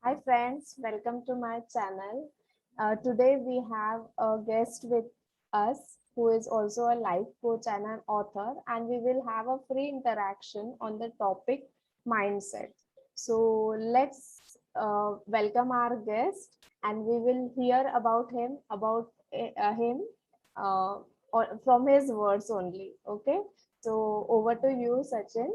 Hi friends, welcome to my channel. Today we have a guest with us who is also a life coach and an author, and we will have a free interaction on the topic mindset. So let's welcome our guest, and we will hear about him uh, from his words only. Okay, so over to you, Sachin.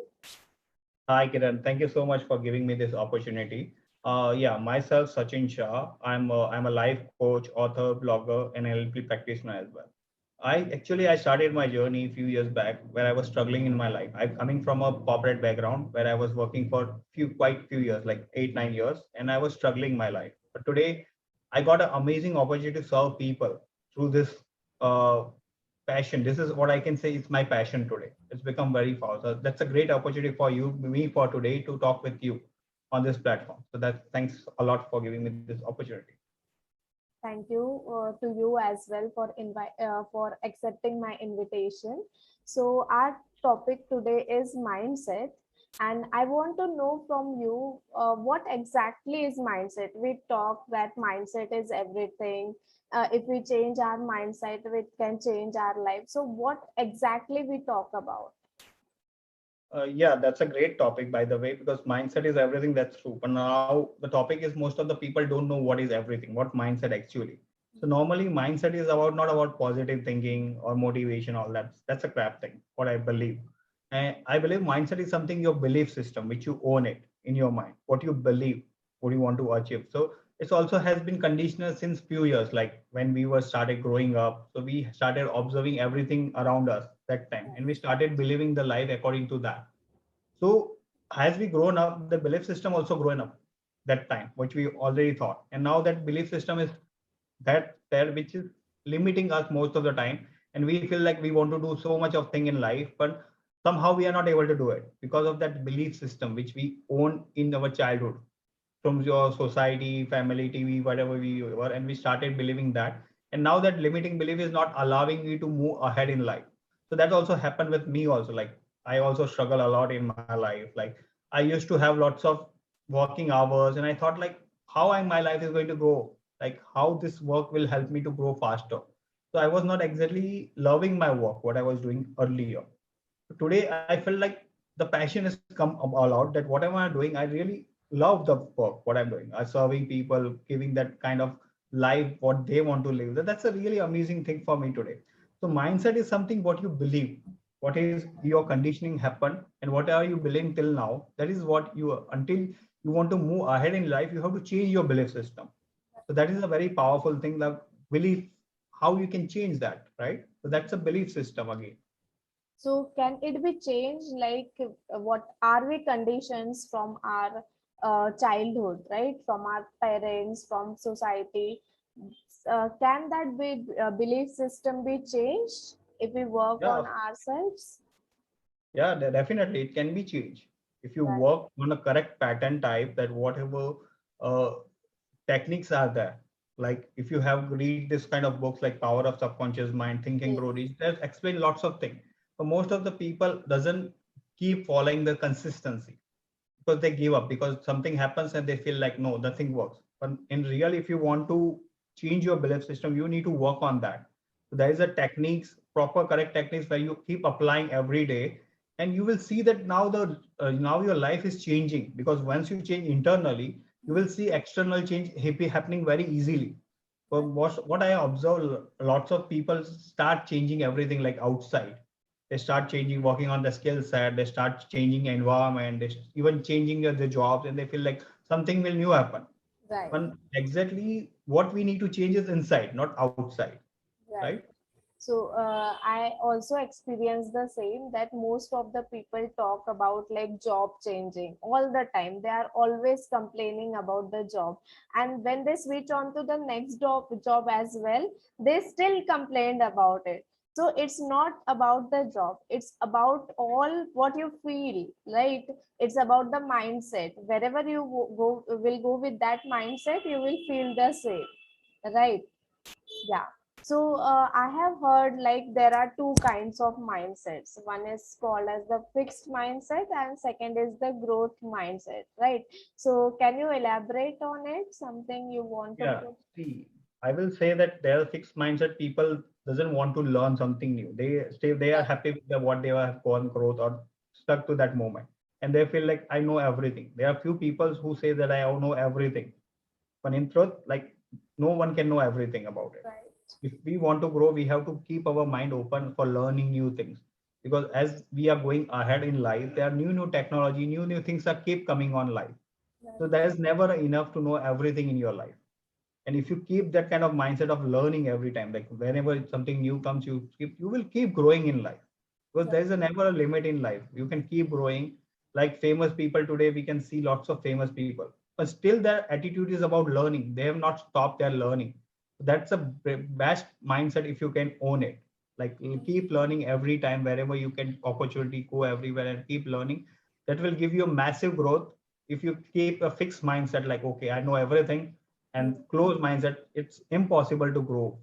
Hi, Kiran. Thank you so much for giving me this opportunity. Myself, Sachin Shah. I'm a life coach, author, blogger, and NLP practitioner as well. I started my journey a few years back where I was struggling in my life. I'm coming from a corporate background where I was working for quite few years, like 8 9 years, and I was struggling my life. But today, I got an amazing opportunity to serve people through this uh, passion. This is what I can say is my passion today. It's become very fast. So that's a great opportunity for me for today to talk with you on this platform. So that thanks a lot for giving me this opportunity. Thank you to you as well for accepting my invitation. So our topic today is mindset, and I want to know from you what exactly is mindset. We talk that mindset is everything. If we change our mindset, we can change our life. So what exactly we talk about? Yeah, that's a great topic, by the way, because mindset is everything. That's true. But now the topic is most of the people don't know what is everything, what mindset actually. So normally, mindset is about not about positive thinking or motivation, all that. That's a crap thing. What I believe, and I believe mindset is something your belief system, which you own it in your mind. What you believe, what you want to achieve. So it also has been conditional since few years, like when we were started growing up. So we started observing everything around us that time, and we started believing the life according to that. So as we grown up, the belief system also grown up that time, which we already thought. And now that belief system is that there, which is limiting us most of the time. And we feel like we want to do so much of thing in life, but somehow we are not able to do it because of that belief system, which we own in our childhood from your society, family, TV, whatever we were. And we started believing that. And now that limiting belief is not allowing you to move ahead in life. So that also happened with me also. Like I also struggle a lot in my life. Like I used to have lots of working hours, and I thought like how my life is going to grow, like how this work will help me to grow faster. So I was not exactly loving my work, what I was doing earlier. Today I feel like the passion has come all out that whatever I'm doing, I really love the work, what I'm doing. I'm serving people, giving that kind of life what they want to live. That's a really amazing thing for me today. So mindset is something what you believe, what is your conditioning happened, and whatever you believe till now, that is what you until you want to move ahead in life, you have to change your belief system. So that is a very powerful thing, that belief, how you can change that, right? So that's a belief system again. So can it be changed? Like what are we conditions from our childhood, right? From our parents, from society. Can that be belief system be changed if we work Yeah, on ourselves? yeah, definitely it can be changed if you Right. work on a correct pattern type, that whatever uh, techniques are there. Like if you have read this kind of books like Power of Subconscious Mind, Think and Yes. Grow Rich, they explain lots of things. But most of the people doesn't keep following the consistency because they give up because something happens and they feel like no, nothing works. But in real, if you want to change your belief system, you need to work on that. So there is a techniques, proper correct techniques where you keep applying every day, and you will see that now your life is changing, because once you change internally, you will see external change happening very easily. But what I observe, lots of people start changing everything like outside. They start changing, working on the skill set. They start changing environment. They even changing their jobs, and they feel like something will new happen. Right. But exactly what we need to change is inside, not outside, right? Right. So I also experience the same, that most of the people talk about like job changing all the time. They are always complaining about the job, and when they switch on to the next job as well, they still complained about it. So it's not about the job; it's about all what you feel. Right? It's about the mindset. Wherever you will go with that mindset, you will feel the same. Right? Yeah. So I have heard like there are two kinds of mindsets. One is called as the fixed mindset and second is the growth mindset, right? So can you elaborate on it, something you want to Yeah, put? see, I will say that there are fixed mindset people doesn't want to learn something new. They are happy with what they have gone growth or stuck to that moment. And they feel like I know everything. There are few people who say that I know everything. But in truth, like no one can know everything about it. Right. If we want to grow, we have to keep our mind open for learning new things. Because as we are going ahead in life, there are new technology, new things that keep coming on life. So there is never enough to know everything in your life. And if you keep that kind of mindset of learning every time, like whenever something new comes, you will keep growing in life, because there Right. is a never a limit in life. You can keep growing. Like famous people today, we can see lots of famous people, but still their attitude is about learning. They have not stopped their learning. That's a best mindset if you can own it. Like keep learning every time, wherever you can opportunity, go everywhere and keep learning. That will give you a massive growth. If you keep a fixed mindset like, okay, I know everything, and closed mindset, it's impossible to grow.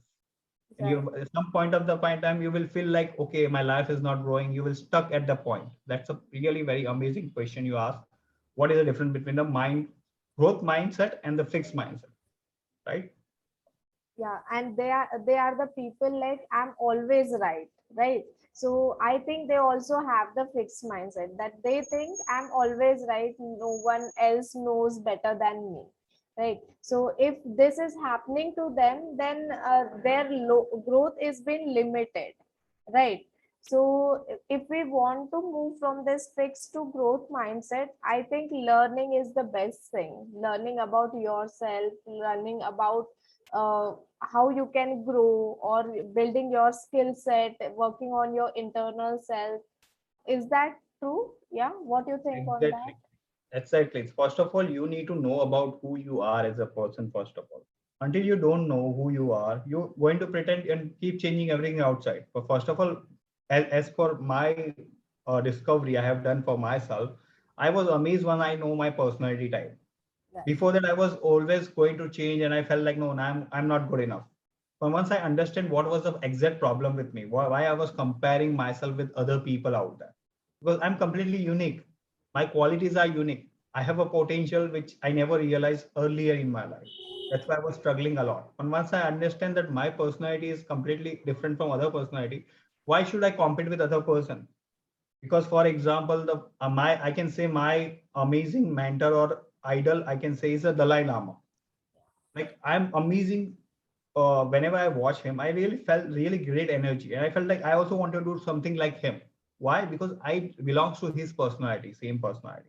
And you Right. at some point of the point time you will feel like, okay, my life is not growing. You will stuck at the point. That's a really very amazing question you ask. What is the difference between the mind growth mindset and the fixed mindset, right? Yeah, and they are the people like I'm always right, right? So I think they also have the fixed mindset that they think I'm always right, no one else knows better than me, right? So if this is happening to them, then their growth is being limited, right? So if we want to move from this fixed to growth mindset, I think learning is the best thing. Learning about yourself, learning about uh, how you can grow, or building your skill set, working on your internal self. Is that true? Yeah, what do you think on that? Exactly. Exactly. First of all, you need to know about who you are as a person, first of all. Until you don't know who you are, you're going to pretend and keep changing everything outside. But first of all, as for my discovery I have done for myself, I was amazed when I know my personality type. Right. Before that, I was always going to change, and I felt like, no, I'm not good enough. But once I understand what was the exact problem with me, why I was comparing myself with other people out there, because I'm completely unique. My qualities are unique. I have a potential which I never realized earlier in my life. That's why I was struggling a lot. And once I understand that my personality is completely different from other personality, why should I compete with other person? Because for example, the my I can say my amazing mentor or idol, I can say, is a Dalai Lama. Like I'm amazing. Whenever I watch him, I really felt really great energy, and I felt like I also want to do something like him. Why? Because I belongs to his personality, same personality.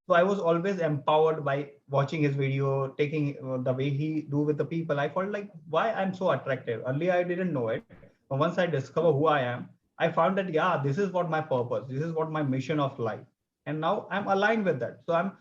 So I was always empowered by watching his video, taking the way he do with the people. I felt like why I'm so attractive. Earlier I didn't know it, but once I discover who I am, I found that yeah, this is what my purpose, this is what my mission of life, and now I'm aligned with that. So I'm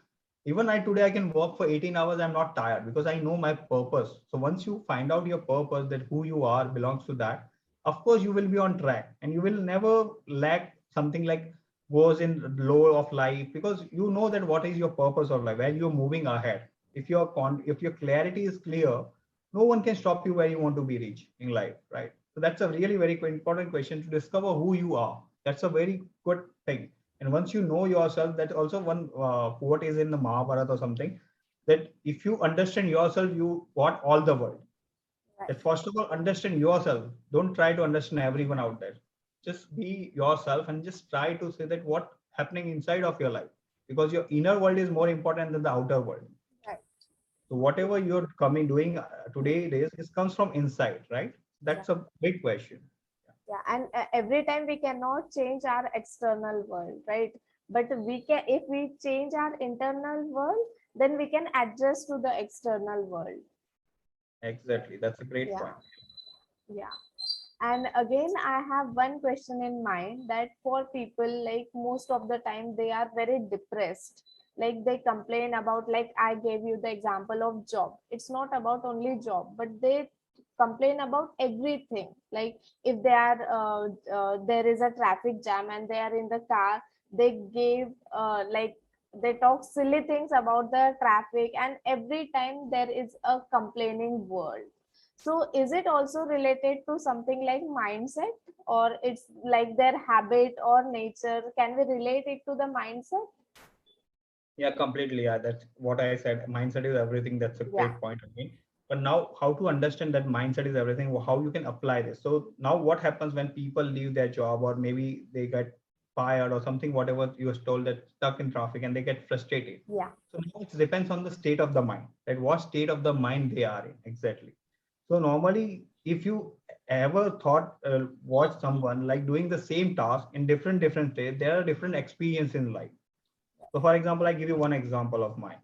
even I today I can work for 18 hours. I'm not tired because I know my purpose. So once you find out your purpose, that who you are belongs to that, of course you will be on track and you will never lack something like goes in low of life, because you know that what is your purpose of life, where you're moving ahead. If your clarity is clear, no one can stop you where you want to be reached in life, right? So that's a really very important question, to discover who you are. That's a very good thing. And once you know yourself, that also one quote is in the Mahabharata or something, that if you understand yourself, you got all the world. Right. That first of all, understand yourself. Don't try to understand everyone out there. Just be yourself and just try to say that what happening inside of your life, because your inner world is more important than the outer world. Right. So whatever you're coming doing today, it comes from inside, right? Yeah. That's a big question. Yeah, and every time we cannot change our external world, right? But we can, if we change our internal world, then we can adjust to the external world. Exactly, that's a great Yeah. point. Yeah. And again, I have one question in mind, that for people, like most of the time they are very depressed. Like they complain about, like I gave you the example of job. It's not about only job, but they complain about everything. Like if they are there is a traffic jam and they are in the car, they gave like they talk silly things about the traffic, and every time there is a complaining world. So is it also related to something like mindset, or it's like their habit or nature? Can we relate it to the mindset? Yeah, completely. Yeah, that's what I said. Mindset is everything. That's a Yeah. great point again. But now, how to understand that mindset is everything? How you can apply this? So now, what happens when people leave their job, or maybe they get fired or something, whatever you was told, that stuck in traffic and they get frustrated. Yeah. So now it depends on the state of the mind, right? What state of the mind they are in exactly. So normally, if you ever thought, watch someone like doing the same task in different states, there are different experience in life. So, for example, I give you one example of mine.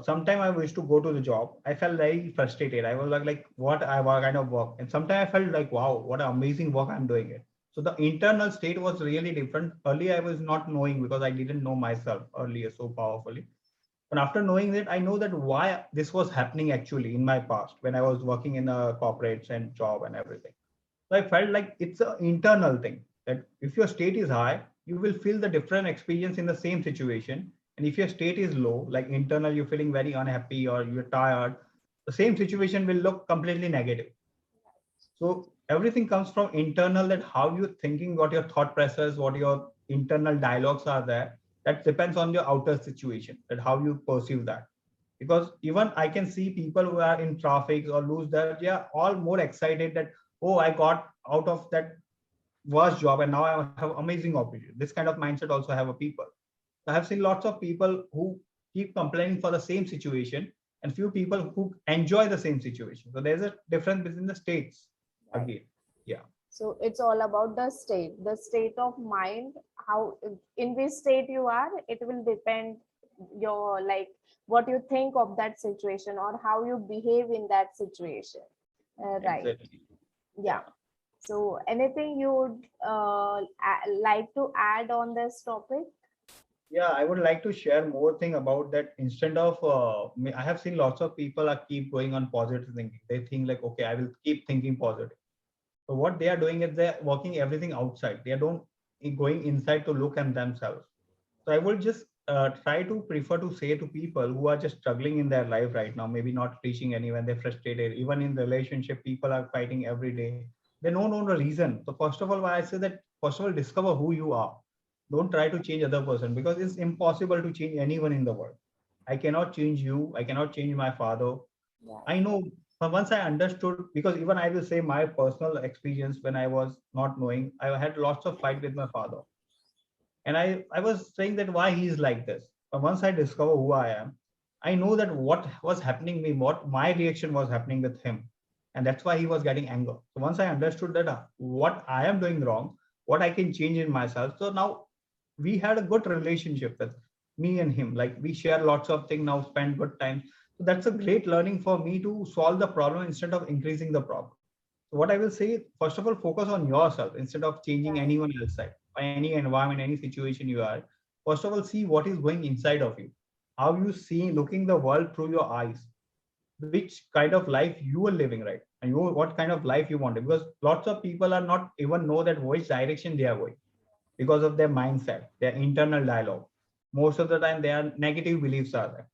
Sometime I used to go to the job. I felt very frustrated. I was what kind of work? And sometimes I felt like, wow, what an amazing work I'm doing it. So the internal state was really different. Earlier, I was not knowing because I didn't know myself earlier so powerfully. But after knowing that, I know that why this was happening actually in my past when I was working in a corporate and job and everything. So I felt like it's an internal thing that if your state is high, you will feel the different experience in the same situation. And if your state is low, like internal, you're feeling very unhappy or you're tired, the same situation will look completely negative. So everything comes from internal, that how you're thinking, what your thought process, what your internal dialogues are there. That depends on your outer situation, that how you perceive that. Because even I can see people who are in traffic or lose that, yeah, all more excited that, oh, I got out of that worst job and now I have amazing opportunity. This kind of mindset also have a people. I have seen lots of people who keep complaining for the same situation and few people who enjoy the same situation. So there's a difference between the states Right. again. Yeah, So it's all about the state of mind, how in which state you are. It will depend your like what you think of that situation or how you behave in that situation. Right. exactly. Yeah. Yeah. So anything you would like to add on this topic? Yeah, I would like to share more thing about that. Instead of, I have seen lots of people are keep going on positive thinking. They think like, okay, I will keep thinking positive. So what they are doing is they're working everything outside. They don't going inside to look at themselves. So I would just try to prefer to say to people who are just struggling in their life right now, maybe not reaching anywhere, they're frustrated. Even in relationship, people are fighting every day. They don't know the reason. So first of all, why I say that, first of all, discover who you are. Don't try to change other person because it's impossible to change anyone in the world. I cannot change you. I cannot change my father. Right. I know, but once I understood, because even I will say my personal experience when I was not knowing, I had lots of fight with my father. And I was saying that why he is like this. But once I discover who I am, I know that what was happening me, what my reaction was happening with him. And that's why he was getting anger. So once I understood that what I am doing wrong, what I can change in myself. So now we had a good relationship with me and him. Like we share lots of things now, spend good time. So that's a great learning for me to solve the problem instead of increasing the problem. So what I will say, first of all, focus on yourself instead of changing Right. anyone else side, or any environment, any situation you are. First of all, see what is going inside of you. How you see looking the world through your eyes. Which kind of life you are living, right? And you what kind of life you want. Because lots of people are not even know that which direction they are going because of their mindset, their internal dialogue. Most of the time, their negative beliefs are there,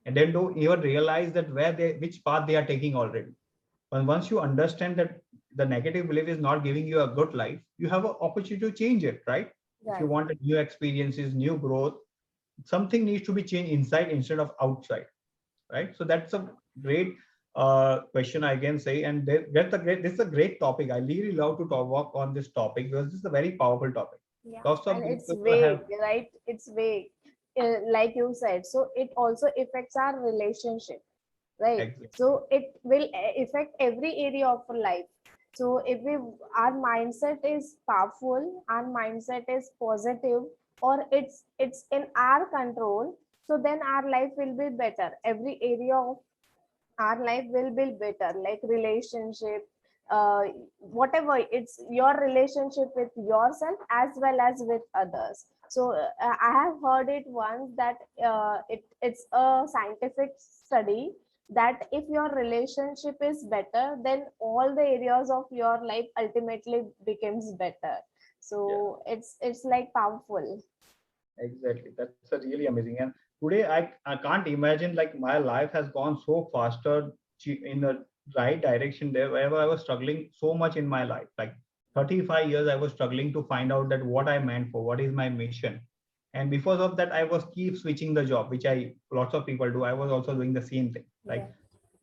and they don't even realize that which path they are taking already. But once you understand that the negative belief is not giving you a good life, you have an opportunity to change it, right? If you Right. want new experiences, new growth, something needs to be changed inside instead of outside, right? So that's a great question I can say, and that's a great. This is a great topic. I really love to talk work on this topic because this is a very powerful topic. Yeah. Lots of And it's people have vague, right? It's vague. Like you said. So it also affects our relationship, right? exactly, So it will affect every area of our life. So if we our mindset is powerful, our mindset is positive, or it's in our control, so then our life will be better. Every area of our life will be better, like relationship, uh, whatever, it's your relationship with yourself as well as with others. So I have heard it once that it's a scientific study that if your relationship is better, then all the areas of your life ultimately becomes better. yeah. So it's like powerful. Exactly. That's a really amazing. And today I can't imagine like my life has gone so faster in a right direction there. Wherever I was struggling so much in my life, like 35 years, I was struggling to find out that what I meant for, what is my mission. And because of that, I was keep switching the job, which I lots of people do. I was also doing the same thing. Yeah. Like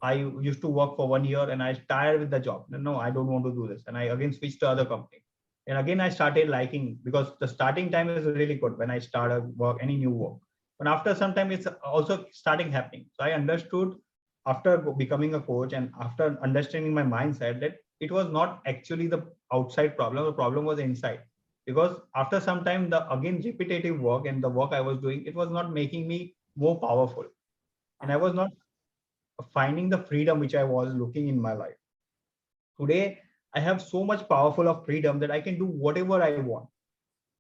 I used to work for 1 year and I tired with the job. No, I don't want to do this. And I again switched to other company. And again, I started liking because the starting time is really good when I start a work, any new work. But after some time, it's also starting happening. So I understood after becoming a coach and after understanding my mindset that it was not actually the outside problem. The problem was inside. Because after some time, the again repetitive work and the work I was doing, it was not making me more powerful. And I was not finding the freedom which I was looking in my life. Today, I have so much powerful of freedom that I can do whatever I want.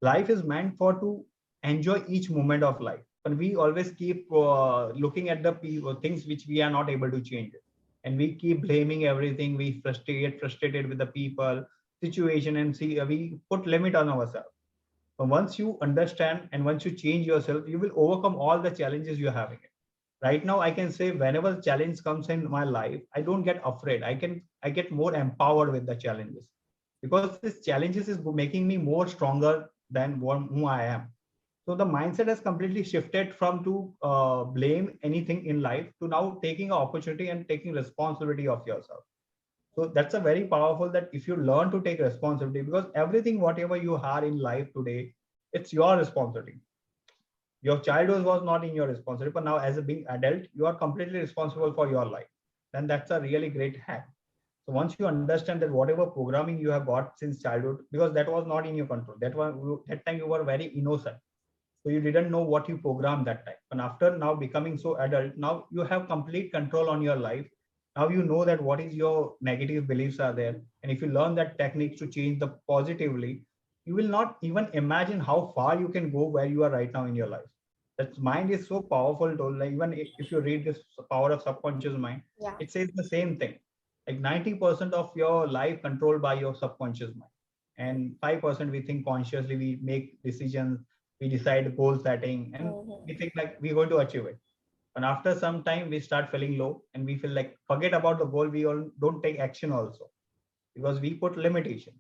Life is meant for to enjoy each moment of life, but we always keep looking at the people, things which we are not able to change, and we keep blaming everything. We frustrated with the people, situation, and see we put limit on ourselves. But once you understand and once you change yourself, you will overcome all the challenges you're having. Right now, I can say whenever the challenge comes in my life, I don't get afraid. I get more empowered with the challenges because this challenges is making me more stronger than who I am. So the mindset has completely shifted from to blame anything in life to now taking an opportunity and taking responsibility of yourself. So that's a very powerful that if you learn to take responsibility, because everything whatever you are in life today, it's your responsibility. Your childhood was not in your responsibility, but now as a being adult, you are completely responsible for your life. Then that's a really great hack. So once you understand that whatever programming you have got since childhood, because that was not in your control, that time you were very innocent, so you didn't know what you programmed that time. And after now becoming so adult, now you have complete control on your life. Now you know that what is your negative beliefs are there, and if you learn that techniques to change the positively, you will not even imagine how far you can go where you are right now in your life. That mind is so powerful to, like, even if you read this Power of Subconscious Mind, Yeah. it says the same thing. Like 90% of your life controlled by your subconscious mind, and 5% we think consciously, we make decisions, we decide goal setting, and we Mhm. think like we're going to achieve it. And after some time we start feeling low and we feel like forget about the goal, we all don't take action also because we put limitation.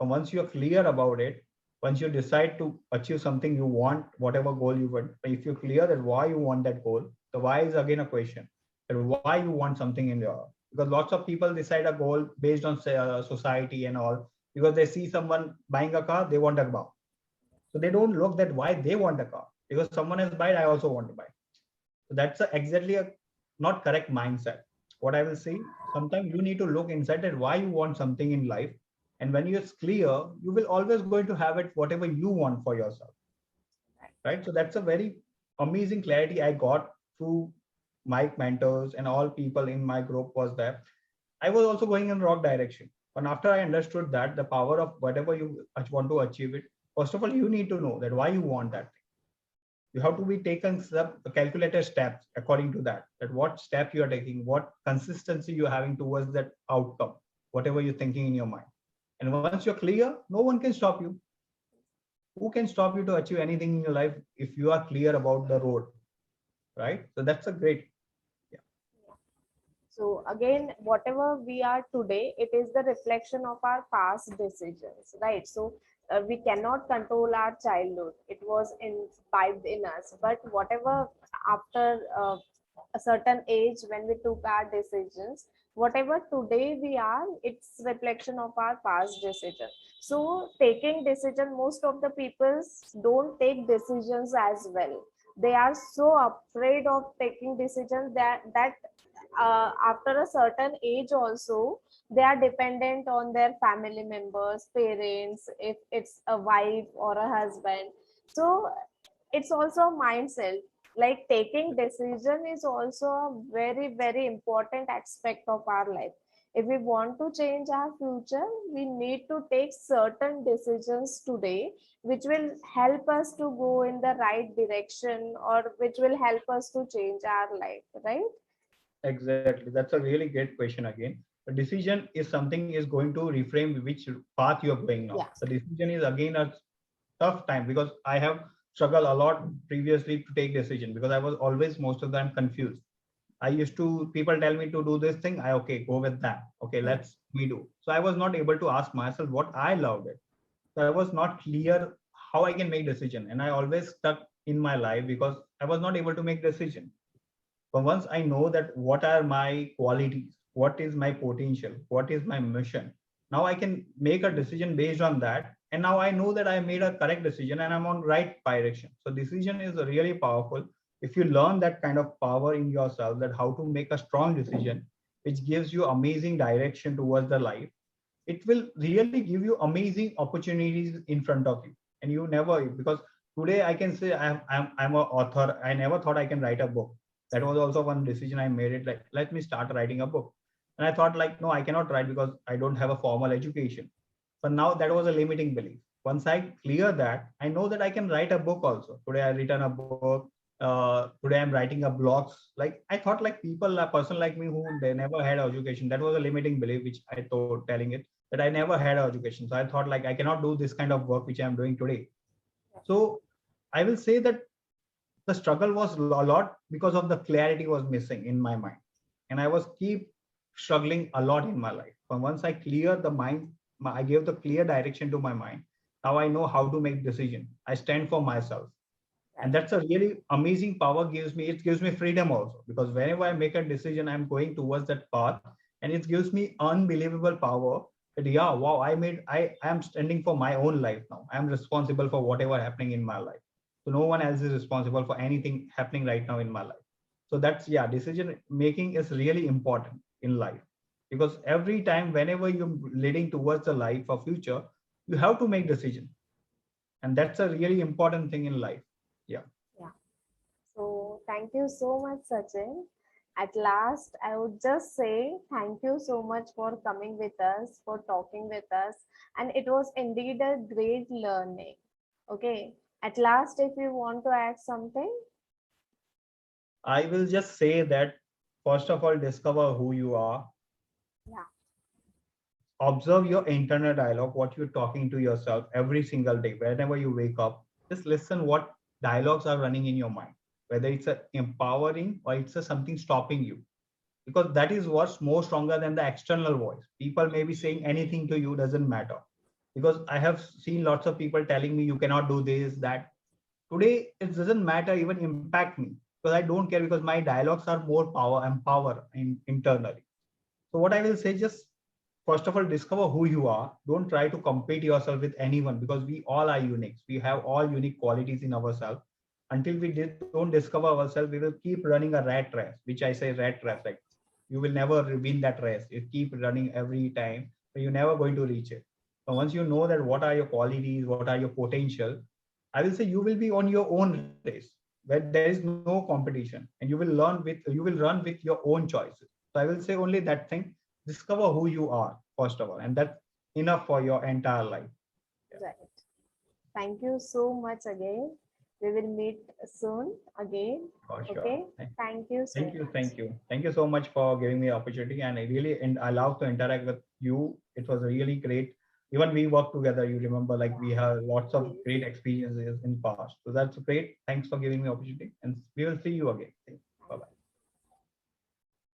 But once you're clear about it, once you decide to achieve something you want, whatever goal you want, if you're clear that why you want that goal, the why is again a question. And why you want something in your, because lots of people decide a goal based on society and all, because they see someone buying a car, they want a car. So they don't look that why they want a car, because someone has buy, I also want to buy. So that's exactly a not correct mindset. What I will say, sometimes you need to look inside that why you want something in life. And when it's clear, you will always going to have it whatever you want for yourself. Right. So that's a very amazing clarity I got through my mentors and all people in my group was that I was also going in the wrong direction. But after I understood that the power of whatever you want to achieve it, first of all, you need to know that why you want that. You have to be taken some calculated steps according to that what step you are taking, what consistency you're having towards that outcome, whatever you're thinking in your mind. And once you're clear, no one can stop you. Who can stop you to achieve anything in your life if you are clear about the road, right? So that's a great, yeah. So again, whatever we are today, it is the reflection of our past decisions, right? So we cannot control our childhood. It was imbibed in us. But whatever after a certain age when we took our decisions, whatever today we are, it's reflection of our past decision. So taking decision, most of the people don't take decisions as well. They are so afraid of taking decisions that after a certain age also they are dependent on their family members, parents, if it's a wife or a husband. So it's also a mindset. Like taking decision is also a very very important aspect of our life. If we want to change our future, we need to take certain decisions today which will help us to go in the right direction, or which will help us to change our life, right? Exactly, that's a really great question again. The decision is something is going to reframe which path you're going now. Yeah. The decision is again a tough time because I have struggled a lot previously to take decision because I was always most of the time confused. I used to, people tell me to do this thing. I, okay, go with that. Okay, Hmm. let's me do. So I was not able to ask myself what I loved it. So I was not clear how I can make decision. And I always stuck in my life because I was not able to make decision. But once I know that what are my qualities, what is my potential, what is my mission, now I can make a decision based on that. And now I know that I made a correct decision and I'm on right direction. So decision is really powerful. If you learn that kind of power in yourself, that how to make a strong decision, which gives you amazing direction towards the life, it will really give you amazing opportunities in front of you. And you never, because today I can say I'm an author. I never thought I can write a book. That was also one decision I made it, like, let me start writing a book. And I thought like, no, I cannot write because I don't have a formal education. But now that was a limiting belief. Once I clear that, I know that I can write a book also. Today I written a book. Today I'm writing a blogs. Like I thought like people, a person like me who they never had education, that was a limiting belief which I thought telling it that I never had education. So I thought like I cannot do this kind of work which I'm doing today. So I will say that the struggle was a lot because of the clarity was missing in my mind, and I was keep struggling a lot in my life. But once I clear the mind, I gave the clear direction to my mind. Now I know how to make decision. I stand for myself, and Right. that's a really amazing power gives me. It gives me freedom also, because whenever I make a decision, I'm going towards that path, and it gives me unbelievable power that, yeah, wow, I am standing for my own life. Now I'm responsible for whatever happening in my life. So no one else is responsible for anything happening right now in my life. So that's, yeah, decision making is really important in life, because every time whenever you're leading towards a life or future, you have to make decision, and that's a really important thing in life. Yeah. Yeah. So thank you so much, Sachin. At last, I would just say thank you so much for coming with us, for talking with us. And it was indeed a great learning. Okay. At last, if you want to add something, I will just say that first of all, discover who you are, yeah. observe your internal dialogue, what you're talking to yourself every single day, whenever you wake up. Just listen what dialogues are running in your mind, whether it's a empowering or it's a something stopping you, because that is what's more stronger than the external voice. People may be saying anything to you, doesn't matter, because I have seen lots of people telling me you cannot do this, that. Today it doesn't matter, even impact me, because I don't care, because my dialogues are more power, empower internally. So what I will say, just first of all, discover who you are. Don't try to compete yourself with anyone, because we all are unique. We have all unique qualities in ourselves. Until we don't discover ourselves, we will keep running a rat race, which I say rat race. Like you will never win that race. You keep running every time, but you're never going to reach it. So once you know that what are your qualities, what are your potential, I will say you will be on your own race where there is no competition, and you will run with your own choices. So I will say only that thing: discover who you are first of all, and that's enough for your entire life. Yeah. Right. Thank you so much again. We will meet soon again. For sure. Okay. Thank you so Thank you, much. thank you, thank you so much for giving me the opportunity. And I love to interact with you. It was really great. Even we worked together. You remember, like we have lots of Yes. great experiences in past. So that's great. Thanks for giving me opportunity, and we will see you again.